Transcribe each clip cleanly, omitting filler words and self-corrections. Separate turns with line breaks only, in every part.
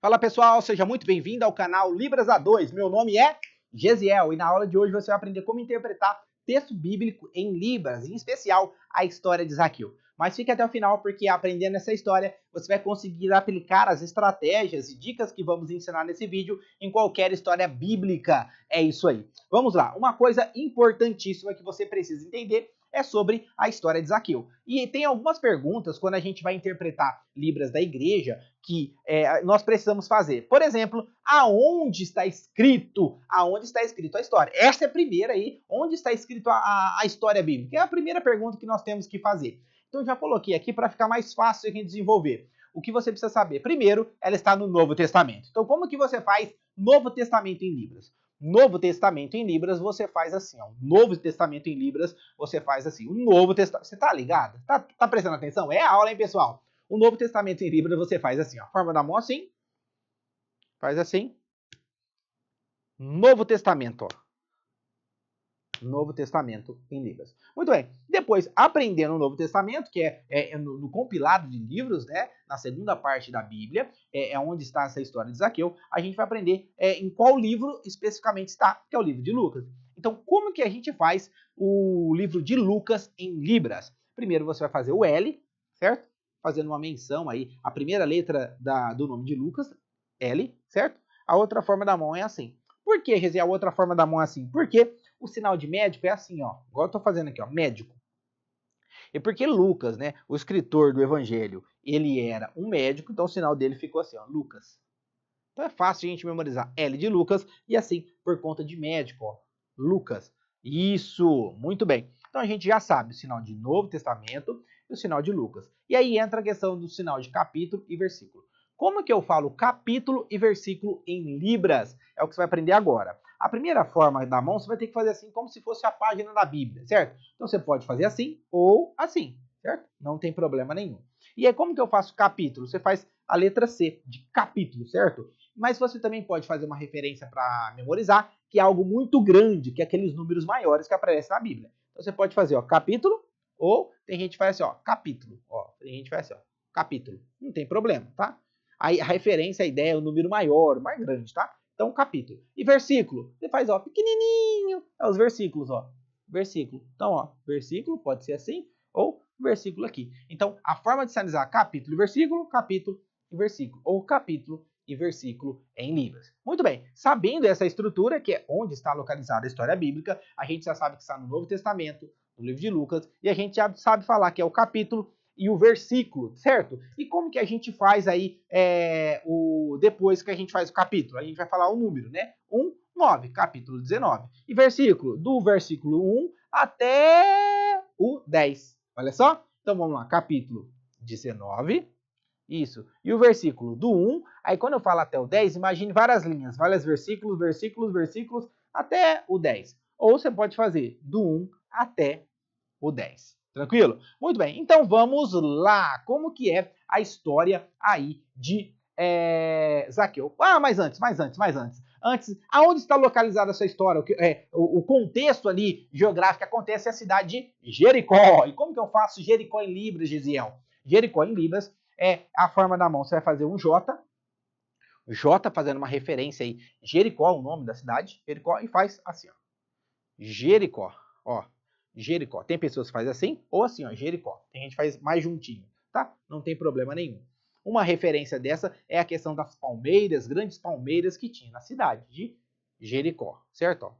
Fala pessoal, seja muito bem-vindo ao canal Libras A2. Meu nome é Gesiel e na aula de hoje você vai aprender como interpretar texto bíblico em Libras, em especial a história de Zaqueu. Mas fique até o final porque aprendendo essa história você vai conseguir aplicar as estratégias e dicas que vamos ensinar nesse vídeo em qualquer história bíblica. É isso aí. Vamos lá, uma coisa importantíssima que você precisa entender é sobre a história de Zaqueu. E tem algumas perguntas quando a gente vai interpretar Libras da igreja que nós precisamos fazer. Por exemplo, aonde está escrito? Aonde está escrito a história? Essa é a primeira aí, onde está escrito a história bíblica? É a primeira pergunta que nós temos que fazer. Então eu já coloquei aqui para ficar mais fácil de desenvolver. O que você precisa saber? Primeiro, ela está no Novo Testamento. Então como que você faz Novo Testamento em Libras? Novo Testamento em Libras, você faz assim, ó. Novo Testamento em Libras, você faz assim. O Novo Testamento, você tá ligado? Tá prestando atenção? É a aula, hein, pessoal? O Novo Testamento em Libras, você faz assim, ó. Forma da mão assim. Faz assim. Novo Testamento, ó. Novo Testamento em Libras. Muito bem. Depois, aprendendo o Novo Testamento, que é no compilado de livros, né? Na segunda parte da Bíblia, é onde está essa história de Zaqueu, a gente vai aprender em qual livro especificamente está, que é o livro de Lucas. Então, como que a gente faz o livro de Lucas em Libras? Primeiro, você vai fazer o L, certo? Fazendo uma menção aí, a primeira letra do nome de Lucas, L, certo? A outra forma da mão é assim. Por que, Gesiel, a outra forma da mão é assim? Porque o sinal de médico é assim, ó. Igual eu tô fazendo aqui, ó. Médico. E porque Lucas, né, o escritor do evangelho, ele era um médico, então o sinal dele ficou assim, ó. Lucas. Então é fácil a gente memorizar L de Lucas e assim, por conta de médico, ó. Lucas. Isso, muito bem. Então a gente já sabe o sinal de Novo Testamento e o sinal de Lucas. E aí entra a questão do sinal de capítulo e versículo. Como que eu falo capítulo e versículo em Libras? É o que você vai aprender agora. A primeira forma da mão, você vai ter que fazer assim, como se fosse a página da Bíblia, certo? Então você pode fazer assim ou assim, certo? Não tem problema nenhum. E aí como que eu faço capítulo? Você faz a letra C, de capítulo, certo? Mas você também pode fazer uma referência para memorizar, que é algo muito grande, que é aqueles números maiores que aparecem na Bíblia. Então você pode fazer, ó, capítulo, ou tem gente que faz assim, ó, capítulo. Ó, tem gente que faz assim, ó, capítulo. Não tem problema, tá? Aí a referência, a ideia é o número maior, mais grande, tá? Então, capítulo. E versículo? Você faz, ó, pequenininho. É os versículos, ó. Versículo. Então, ó, versículo pode ser assim, ou versículo aqui. Então, a forma de sinalizar capítulo e versículo e versículo. Ou capítulo e versículo em Libras. Muito bem, sabendo essa estrutura, que é onde está localizada a história bíblica, a gente já sabe que está no Novo Testamento, no livro de Lucas, e a gente já sabe falar que é o capítulo e o versículo, certo? E como que a gente faz aí depois que a gente faz o capítulo? A gente vai falar o número, né? 9, capítulo 19. E versículo, do versículo 1 até o 10. Olha só? Então vamos lá, capítulo 19. Isso. E o versículo do 1, aí quando eu falo até o 10, imagine várias linhas, vários versículos, até o 10. Ou você pode fazer do 1 até o 10. Tranquilo? Muito bem, então vamos lá. Como que é a história aí de Zaqueu? Ah, mas antes. Antes, aonde está localizada essa história? O contexto ali geográfico que acontece é a cidade de Jericó. E como que eu faço Jericó em Libras, Gesiel? Jericó em Libras é a forma da mão. Você vai fazer um J, J fazendo uma referência aí. Jericó, o nome da cidade, Jericó, e faz assim, ó. Jericó, ó. Jericó. Tem pessoas que fazem assim ou assim, ó, Jericó. Tem gente que faz mais juntinho, tá? Não tem problema nenhum. Uma referência dessa é a questão das palmeiras, grandes palmeiras que tinha na cidade de Jericó, certo? Ó.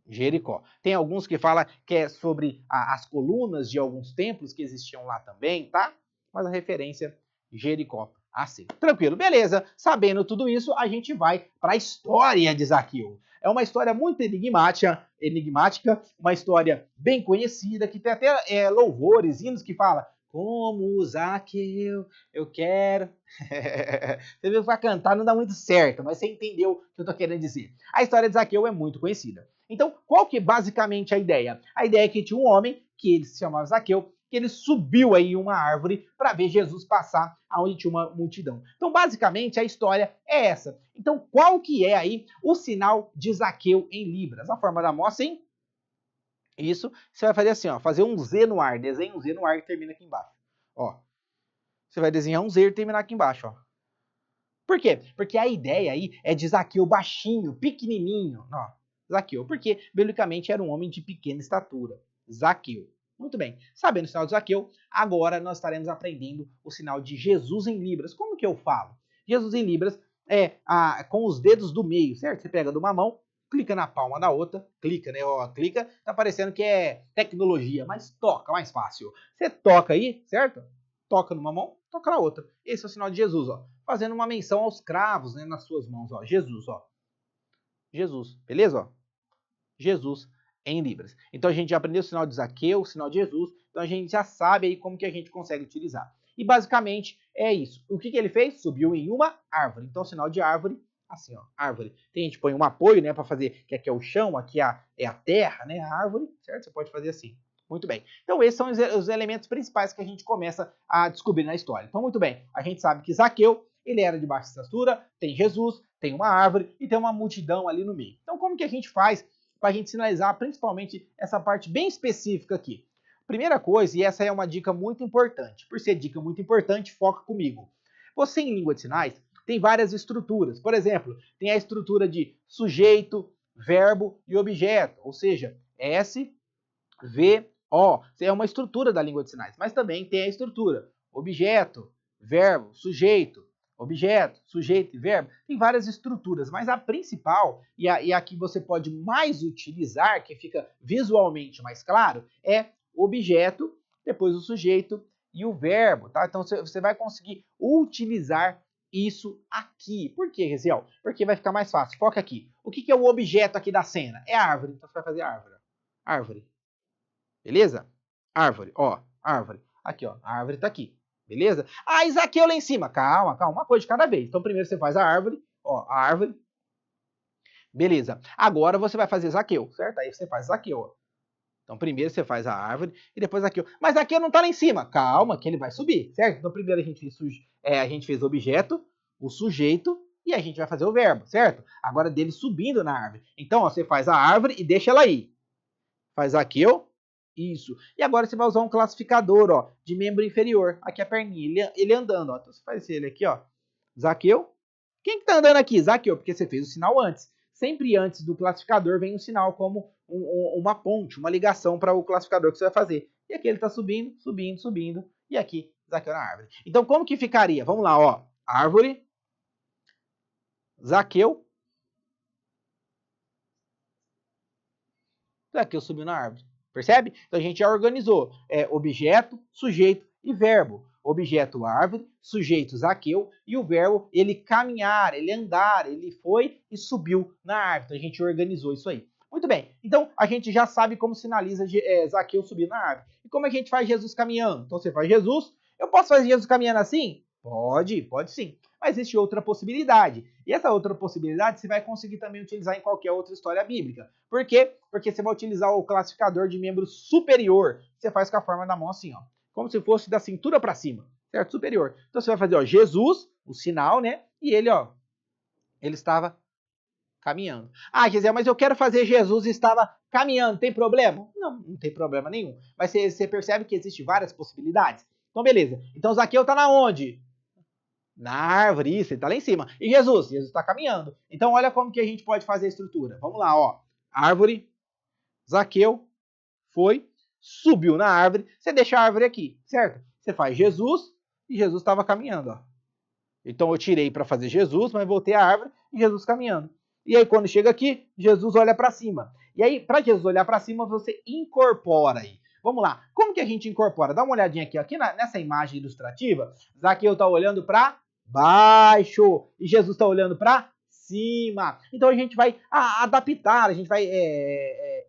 Jericó. Tem alguns que falam que é sobre as colunas de alguns templos que existiam lá também, tá? Mas a referência Jericó. Assim. Tranquilo, beleza. Sabendo tudo isso, a gente vai para a história de Zaqueu. É uma história muito enigmática, uma história bem conhecida, que tem até louvores, hinos que fala como Zaqueu, eu quero. Você viu que vai cantar, não dá muito certo, mas você entendeu o que eu estou querendo dizer. A história de Zaqueu é muito conhecida. Então, qual que é basicamente a ideia? A ideia é que tinha um homem, que ele se chamava Zaqueu, que ele subiu aí uma árvore para ver Jesus passar aonde tinha uma multidão. Então, basicamente, a história é essa. Então, qual que é aí o sinal de Zaqueu em Libras? A forma da mão assim. Isso, você vai fazer assim, ó, fazer um Z no ar, desenha um Z no ar e termina aqui embaixo. Ó, você vai desenhar um Z e terminar aqui embaixo, ó. Por quê? Porque a ideia aí é de Zaqueu baixinho, pequenininho. Ó, Zaqueu, porque biblicamente era um homem de pequena estatura. Zaqueu. Muito bem. Sabendo o sinal de Zaqueu, agora nós estaremos aprendendo o sinal de Jesus em Libras. Como que eu falo? Jesus em Libras com os dedos do meio, certo? Você pega de uma mão, clica na palma da outra, clica, né? Ó, clica, tá parecendo que é tecnologia, mas toca, mais fácil. Você toca aí, certo? Toca numa mão, toca na outra. Esse é o sinal de Jesus, ó. Fazendo uma menção aos cravos, né, nas suas mãos, ó. Jesus, ó. Jesus, beleza? Ó. Jesus em Libras. Então a gente já aprendeu o sinal de Zaqueu, o sinal de Jesus, então a gente já sabe aí como que a gente consegue utilizar. E basicamente é isso. O que ele fez? Subiu em uma árvore. Então o sinal de árvore, assim, ó, árvore. Tem gente que põe um apoio, né, para fazer, que aqui é o chão, aqui é a terra, né, a árvore, certo? Você pode fazer assim. Muito bem. Então esses são os elementos principais que a gente começa a descobrir na história. Então muito bem, a gente sabe que Zaqueu, ele era de baixa estatura, tem Jesus, tem uma árvore e tem uma multidão ali no meio. Então como que a gente faz para a gente sinalizar principalmente essa parte bem específica aqui? Primeira coisa, e essa é uma dica muito importante, por ser dica muito importante, foca comigo. Você em língua de sinais tem várias estruturas. Por exemplo, tem a estrutura de sujeito, verbo e objeto, ou seja, S, V, O. É uma estrutura da língua de sinais, mas também tem a estrutura objeto, verbo, sujeito, objeto, sujeito e verbo. Tem várias estruturas, mas a principal e a que você pode mais utilizar, que fica visualmente mais claro, é o objeto, depois o sujeito e o verbo, tá? Então você vai conseguir utilizar isso aqui. Por quê, Resiel? Porque vai ficar mais fácil. Foca aqui. O que é o objeto aqui da cena? É a árvore. Então você vai fazer árvore. Árvore. Beleza? Árvore, ó, árvore. Aqui, ó, a árvore tá aqui. Beleza? Ah, Isaqueu lá em cima. Calma, calma, uma coisa de cada vez. Então primeiro você faz a árvore, ó, a árvore. Beleza. Agora você vai fazer Zaqueu, certo? Aí você faz Zaqueu, ó. Então primeiro você faz a árvore e depois Zaqueu. Mas Zaqueu não tá lá em cima. Calma, que ele vai subir, certo? Então primeiro a gente fez objeto, o sujeito e a gente vai fazer o verbo, certo? Agora dele subindo na árvore. Então, ó, você faz a árvore e deixa ela aí. Faz Zaqueu. Isso. E agora você vai usar um classificador, ó, de membro inferior. Aqui a perninha, ele andando, ó. Então você faz ele aqui, ó. Zaqueu. Quem que tá andando aqui? Zaqueu, porque você fez o sinal antes. Sempre antes do classificador vem um sinal como uma ponte, uma ligação para o classificador que você vai fazer. E aqui ele tá subindo, subindo, subindo. E aqui, Zaqueu na árvore. Então como que ficaria? Vamos lá, ó. Árvore. Zaqueu. Zaqueu subiu na árvore. Percebe? Então a gente já organizou objeto, sujeito e verbo. Objeto, árvore, sujeito, Zaqueu, e o verbo, ele caminhar, ele andar, ele foi e subiu na árvore. Então a gente organizou isso aí. Muito bem, então a gente já sabe como sinaliza Zaqueu subir na árvore. E como é que a gente faz Jesus caminhando? Então você faz Jesus. Eu posso fazer Jesus caminhando assim? Pode sim. Mas existe outra possibilidade. E essa outra possibilidade você vai conseguir também utilizar em qualquer outra história bíblica. Por quê? Porque você vai utilizar o classificador de membro superior. Você faz com a forma da mão assim, ó. Como se fosse da cintura para cima, certo? Superior. Então você vai fazer, ó, Jesus, o sinal, né? E ele, ó, ele estava caminhando. Ah, quer dizer, mas eu quero fazer Jesus estava caminhando, tem problema? Não, não tem problema nenhum. Mas você percebe que existem várias possibilidades. Então, beleza. Então, Zaqueu está na onde? Na árvore, isso, ele está lá em cima. E Jesus? Jesus está caminhando. Então, olha como que a gente pode fazer a estrutura. Vamos lá, ó. Árvore, Zaqueu, foi, subiu na árvore. Você deixa a árvore aqui, certo? Você faz Jesus e Jesus estava caminhando, ó. Então, eu tirei para fazer Jesus, mas voltei à árvore e Jesus caminhando. E aí, quando chega aqui, Jesus olha para cima. E aí, para Jesus olhar para cima, você incorpora aí. Vamos lá. Como que a gente incorpora? Dá uma olhadinha aqui nessa imagem ilustrativa. Zaqueu está olhando para baixo e Jesus está olhando para cima. Então a gente vai adaptar, a gente vai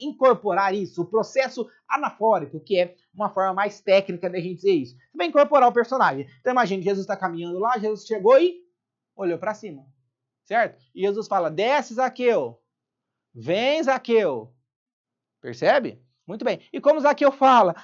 incorporar isso, o processo anafórico, que é uma forma mais técnica da gente dizer isso. Você vai incorporar o personagem. Então imagine, Jesus está caminhando lá, Jesus chegou e olhou para cima, certo? E Jesus fala, desce Zaqueu, vem Zaqueu, percebe? Muito bem. E como Zaqueu fala,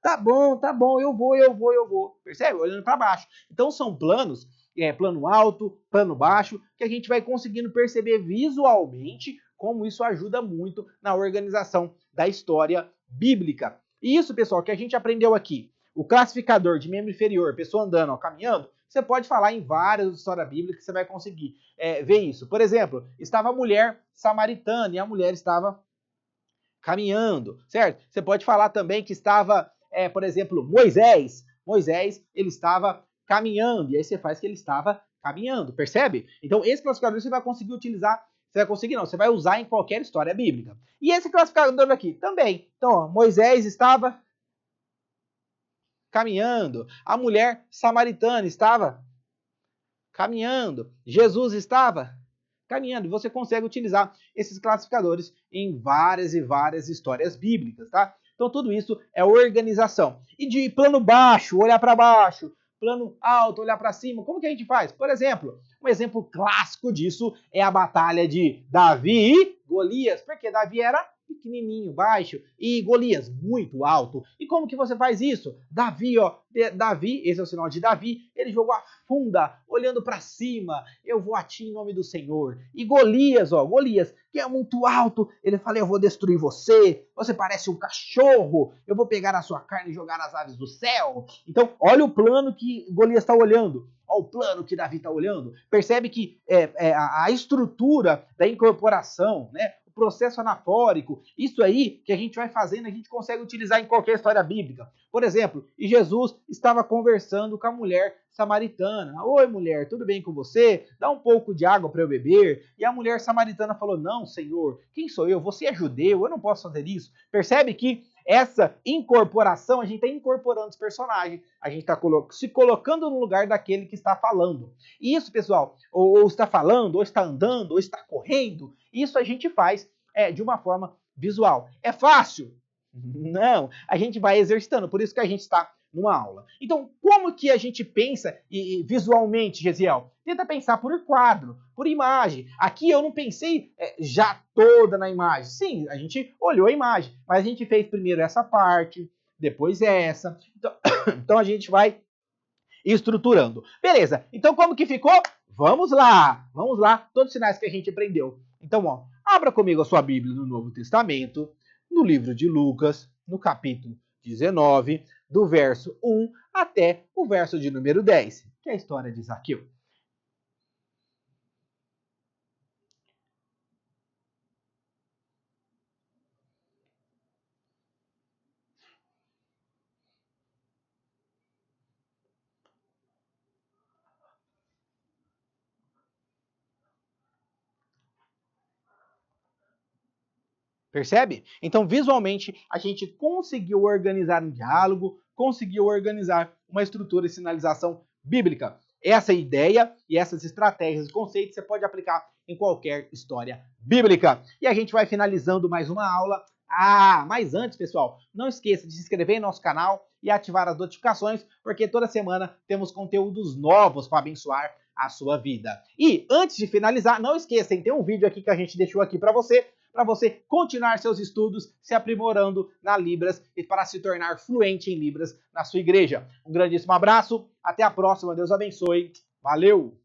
tá bom, eu vou. Percebe? Olhando para baixo. Então são planos, plano alto, plano baixo, que a gente vai conseguindo perceber visualmente como isso ajuda muito na organização da história bíblica. E isso, pessoal, que a gente aprendeu aqui. O classificador de membro inferior, pessoa andando, ó, caminhando, Você pode falar em várias histórias bíblicas que você vai conseguir ver isso. Por exemplo, estava a mulher samaritana e a mulher estava caminhando, certo? Você pode falar também que estava, por exemplo, Moisés. Moisés, ele estava caminhando, e aí você faz que ele estava caminhando, percebe? Então, esse classificador você vai conseguir utilizar, você vai conseguir não, você vai usar em qualquer história bíblica. E esse classificador aqui também. Então, ó, Moisés estava caminhando, a mulher samaritana estava caminhando, Jesus estava caminhando. Você consegue utilizar esses classificadores em várias e várias histórias bíblicas, tá? Então tudo isso é organização. E de plano baixo, olhar para baixo, plano alto, olhar para cima, como que a gente faz? Por exemplo, um exemplo clássico disso é a batalha de Davi e Golias, porque Davi era pequenininho, baixo, e Golias muito alto. E como que você faz isso? Davi, ó, Davi, esse é o sinal de Davi, ele jogou a funda, olhando para cima, eu vou a ti em nome do Senhor. E Golias, ó, Golias, que é muito alto, ele fala, eu vou destruir você, você parece um cachorro, eu vou pegar a sua carne e jogar nas aves do céu. Então, olha o plano que Golias está olhando. Olha o plano que Davi está olhando. Percebe que a estrutura da incorporação, né? Processo anafórico, isso aí que a gente vai fazendo, a gente consegue utilizar em qualquer história bíblica. Por exemplo, e Jesus estava conversando com a mulher samaritana. Oi, mulher, tudo bem com você? Dá um pouco de água para eu beber. E a mulher samaritana falou, não, Senhor, quem sou eu? Você é judeu, eu não posso fazer isso. Percebe que essa incorporação, a gente está incorporando os personagens, a gente está se colocando no lugar daquele que está falando. E isso, pessoal, ou está falando, ou está andando, ou está correndo, isso a gente faz de uma forma visual. É fácil? Não, a gente vai exercitando, por isso que a gente está numa aula. Então, como que a gente pensa visualmente, Gesiel? Tenta pensar por quadro, por imagem. Aqui eu não pensei já toda na imagem. Sim, a gente olhou a imagem, mas a gente fez primeiro essa parte, depois essa. Então a gente vai estruturando. Beleza, então como que ficou? Vamos lá, todos os sinais que a gente aprendeu. Então, ó, abra comigo a sua Bíblia no Novo Testamento, no livro de Lucas, no capítulo 19, do verso 1 até o verso de número 10, que é a história de Zaqueu. Percebe? Então, visualmente, a gente conseguiu organizar um diálogo, conseguiu organizar uma estrutura de sinalização bíblica. Essa ideia e essas estratégias e conceitos você pode aplicar em qualquer história bíblica. E a gente vai finalizando mais uma aula. Mas antes, pessoal, não esqueça de se inscrever em nosso canal e ativar as notificações, porque toda semana temos conteúdos novos para abençoar a sua vida. E antes de finalizar, não esqueçam, tem um vídeo aqui que a gente deixou aqui para você continuar seus estudos, se aprimorando na Libras e para se tornar fluente em Libras na sua igreja. Um grandíssimo abraço, até a próxima, Deus abençoe, valeu!